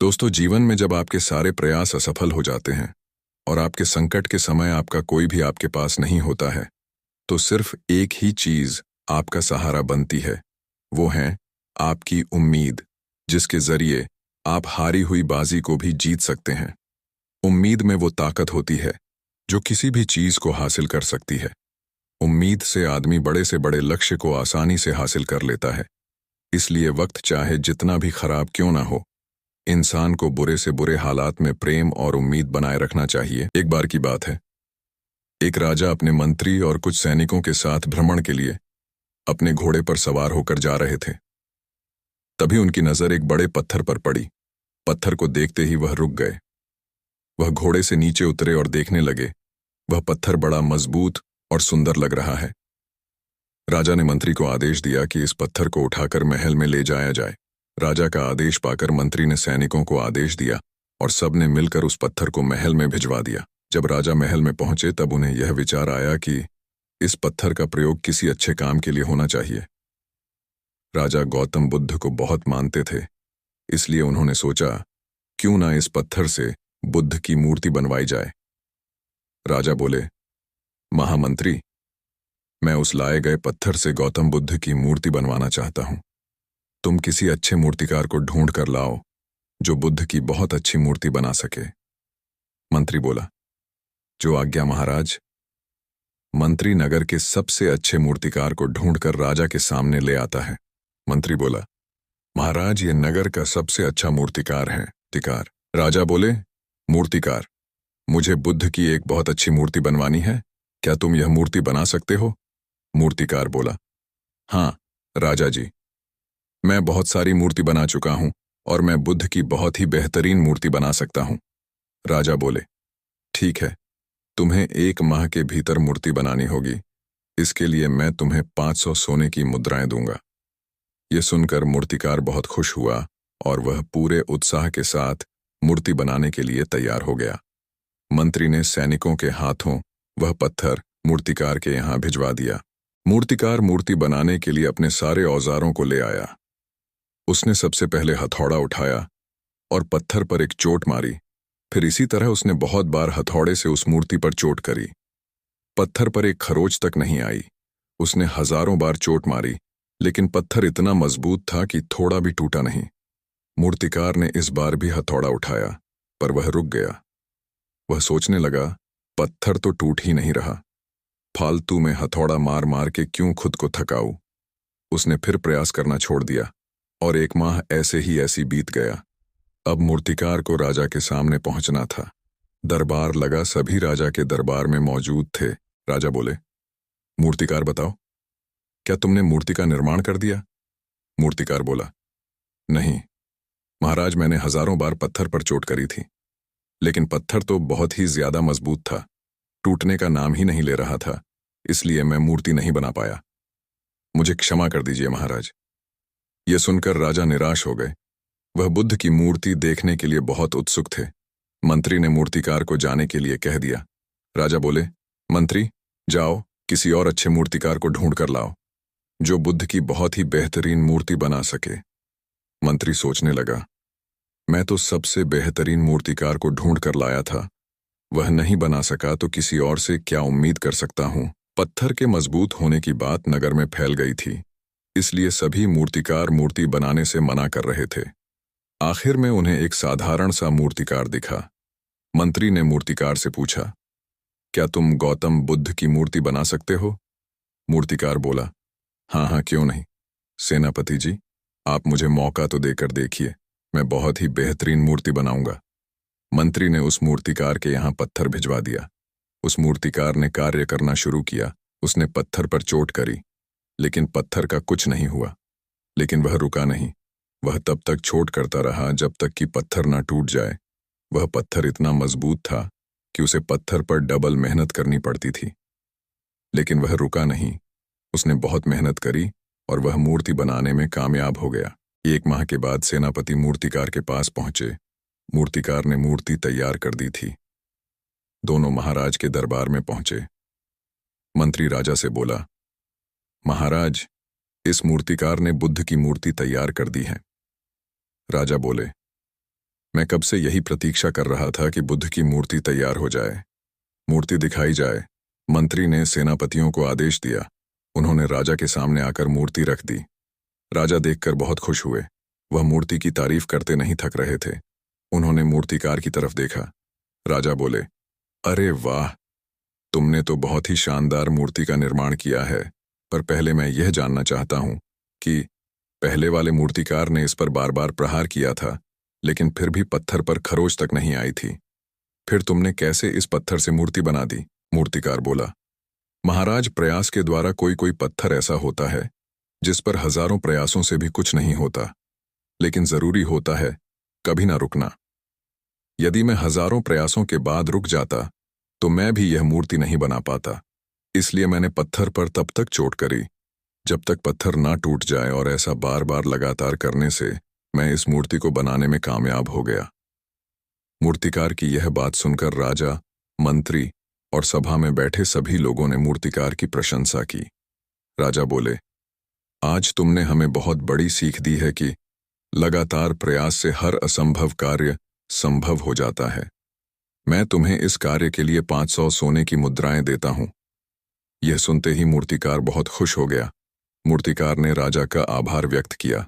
दोस्तों, जीवन में जब आपके सारे प्रयास असफल हो जाते हैं और आपके संकट के समय आपका कोई भी आपके पास नहीं होता है, तो सिर्फ एक ही चीज आपका सहारा बनती है। वो है आपकी उम्मीद, जिसके जरिए आप हारी हुई बाजी को भी जीत सकते हैं। उम्मीद में वो ताकत होती है जो किसी भी चीज को हासिल कर सकती है। उम्मीद से आदमी बड़े से बड़े लक्ष्य को आसानी से हासिल कर लेता है। इसलिए वक्त चाहे जितना भी खराब क्यों ना हो, इंसान को बुरे से बुरे हालात में प्रेम और उम्मीद बनाए रखना चाहिए। एक बार की बात है, एक राजा अपने मंत्री और कुछ सैनिकों के साथ भ्रमण के लिए अपने घोड़े पर सवार होकर जा रहे थे। तभी उनकी नजर एक बड़े पत्थर पर पड़ी। पत्थर को देखते ही वह रुक गए। वह घोड़े से नीचे उतरे और देखने लगे। वह पत्थर बड़ा मजबूत और सुंदर लग रहा है। राजा ने मंत्री को आदेश दिया कि इस पत्थर को उठाकर महल में ले जाया जाए। राजा का आदेश पाकर मंत्री ने सैनिकों को आदेश दिया और सबने मिलकर उस पत्थर को महल में भिजवा दिया। जब राजा महल में पहुंचे तब उन्हें यह विचार आया कि इस पत्थर का प्रयोग किसी अच्छे काम के लिए होना चाहिए। राजा गौतम बुद्ध को बहुत मानते थे, इसलिए उन्होंने सोचा, क्यों ना इस पत्थर से बुद्ध की मूर्ति बनवाई जाए। राजा बोले, महामंत्री, मैं उस लाए गए पत्थर से गौतम बुद्ध की मूर्ति बनवाना चाहता हूं। तुम किसी अच्छे मूर्तिकार को ढूंढ कर लाओ जो बुद्ध की बहुत अच्छी मूर्ति बना सके। मंत्री बोला, जो आज्ञा महाराज। मंत्री नगर के सबसे अच्छे मूर्तिकार को ढूंढकर राजा के सामने ले आता है। मंत्री बोला, महाराज, ये नगर का सबसे अच्छा मूर्तिकार है। मूर्तिकार। राजा बोले, मूर्तिकार, मुझे बुद्ध की एक बहुत अच्छी मूर्ति बनवानी है। क्या तुम यह मूर्ति बना सकते हो? मूर्तिकार बोला, हाँ राजा जी, मैं बहुत सारी मूर्ति बना चुका हूं और मैं बुद्ध की बहुत ही बेहतरीन मूर्ति बना सकता हूं। राजा बोले, ठीक है, तुम्हें 1 माह के भीतर मूर्ति बनानी होगी। इसके लिए मैं तुम्हें 500 सोने की मुद्राएं दूंगा। ये सुनकर मूर्तिकार बहुत खुश हुआ और वह पूरे उत्साह के साथ मूर्ति बनाने के लिए तैयार हो गया। मंत्री ने सैनिकों के हाथों वह पत्थर मूर्तिकार के यहाँ भिजवा दिया। मूर्तिकार मूर्ति बनाने के लिए अपने सारे औजारों को ले आया। उसने सबसे पहले हथौड़ा उठाया और पत्थर पर एक चोट मारी। फिर इसी तरह उसने बहुत बार हथौड़े से उस मूर्ति पर चोट करी। पत्थर पर एक खरोच तक नहीं आई। उसने हजारों बार चोट मारी, लेकिन पत्थर इतना मजबूत था कि थोड़ा भी टूटा नहीं। मूर्तिकार ने इस बार भी हथौड़ा उठाया, पर वह रुक गया। वह सोचने लगा, पत्थर तो टूट ही नहीं रहा, फालतू में हथौड़ा मार मार के क्यों खुद को थकाऊं। उसने फिर प्रयास करना छोड़ दिया और 1 माह ऐसी बीत गया। अब मूर्तिकार को राजा के सामने पहुंचना था। दरबार लगा, सभी राजा के दरबार में मौजूद थे। राजा बोले, मूर्तिकार बताओ, क्या तुमने मूर्ति का निर्माण कर दिया? मूर्तिकार बोला, नहीं महाराज, मैंने हजारों बार पत्थर पर चोट करी थी, लेकिन पत्थर तो बहुत ही ज्यादा मजबूत था, टूटने का नाम ही नहीं ले रहा था, इसलिए मैं मूर्ति नहीं बना पाया। मुझे क्षमा कर दीजिए महाराज। यह सुनकर राजा निराश हो गए। वह बुद्ध की मूर्ति देखने के लिए बहुत उत्सुक थे। मंत्री ने मूर्तिकार को जाने के लिए कह दिया। राजा बोले, मंत्री, जाओ किसी और अच्छे मूर्तिकार को ढूंढ कर लाओ जो बुद्ध की बहुत ही बेहतरीन मूर्ति बना सके। मंत्री सोचने लगा, मैं तो सबसे बेहतरीन मूर्तिकार को ढूंढ कर लाया था, वह नहीं बना सका तो किसी और से क्या उम्मीद कर सकता हूं। पत्थर के मजबूत होने की बात नगर में फैल गई थी, इसलिए सभी मूर्तिकार मूर्ति बनाने से मना कर रहे थे। आखिर में उन्हें एक साधारण सा मूर्तिकार दिखा। मंत्री ने मूर्तिकार से पूछा, क्या तुम गौतम बुद्ध की मूर्ति बना सकते हो? मूर्तिकार बोला, हाँ हाँ, क्यों नहीं। सेनापति जी, आप मुझे मौका तो देकर देखिए, मैं बहुत ही बेहतरीन मूर्ति बनाऊंगा। मंत्री ने उस मूर्तिकार के यहाँ पत्थर भिजवा दिया। उस मूर्तिकार ने कार्य करना शुरू किया। उसने पत्थर पर चोट करी, लेकिन पत्थर का कुछ नहीं हुआ। लेकिन वह रुका नहीं। वह तब तक चोट करता रहा जब तक कि पत्थर ना टूट जाए। वह पत्थर इतना मजबूत था कि उसे पत्थर पर डबल मेहनत करनी पड़ती थी, लेकिन वह रुका नहीं। उसने बहुत मेहनत करी और वह मूर्ति बनाने में कामयाब हो गया। 1 माह के बाद सेनापति मूर्तिकार के पास पहुंचे। मूर्तिकार ने मूर्ति तैयार कर दी थी। दोनों महाराज के दरबार में पहुंचे। मंत्री राजा से बोला, महाराज, इस मूर्तिकार ने बुद्ध की मूर्ति तैयार कर दी है। राजा बोले, मैं कब से यही प्रतीक्षा कर रहा था कि बुद्ध की मूर्ति तैयार हो जाए, मूर्ति दिखाई जाए। मंत्री ने सेनापतियों को आदेश दिया। उन्होंने राजा के सामने आकर मूर्ति रख दी। राजा देखकर बहुत खुश हुए। वह मूर्ति की तारीफ करते नहीं थक रहे थे। उन्होंने मूर्तिकार की तरफ देखा। राजा बोले, अरे वाह, तुमने तो बहुत ही शानदार मूर्ति का निर्माण किया है, पर पहले मैं यह जानना चाहता हूं कि पहले वाले मूर्तिकार ने इस पर बार बार प्रहार किया था, लेकिन फिर भी पत्थर पर खरोच तक नहीं आई थी। फिर तुमने कैसे इस पत्थर से मूर्ति बना दी? मूर्तिकार बोला, महाराज, प्रयास के द्वारा कोई कोई पत्थर ऐसा होता है जिस पर हजारों प्रयासों से भी कुछ नहीं होता, लेकिन जरूरी होता है कभी ना रुकना। यदि मैं हजारों प्रयासों के बाद रुक जाता तो मैं भी यह मूर्ति नहीं बना पाता। इसलिए मैंने पत्थर पर तब तक चोट करी जब तक पत्थर ना टूट जाए, और ऐसा बार बार लगातार करने से मैं इस मूर्ति को बनाने में कामयाब हो गया। मूर्तिकार की यह बात सुनकर राजा, मंत्री और सभा में बैठे सभी लोगों ने मूर्तिकार की प्रशंसा की। राजा बोले, आज तुमने हमें बहुत बड़ी सीख दी है कि लगातार प्रयास से हर असंभव कार्य संभव हो जाता है। मैं तुम्हें इस कार्य के लिए 500 सोने की मुद्राएं देता हूं। यह सुनते ही मूर्तिकार बहुत खुश हो गया। मूर्तिकार ने राजा का आभार व्यक्त किया।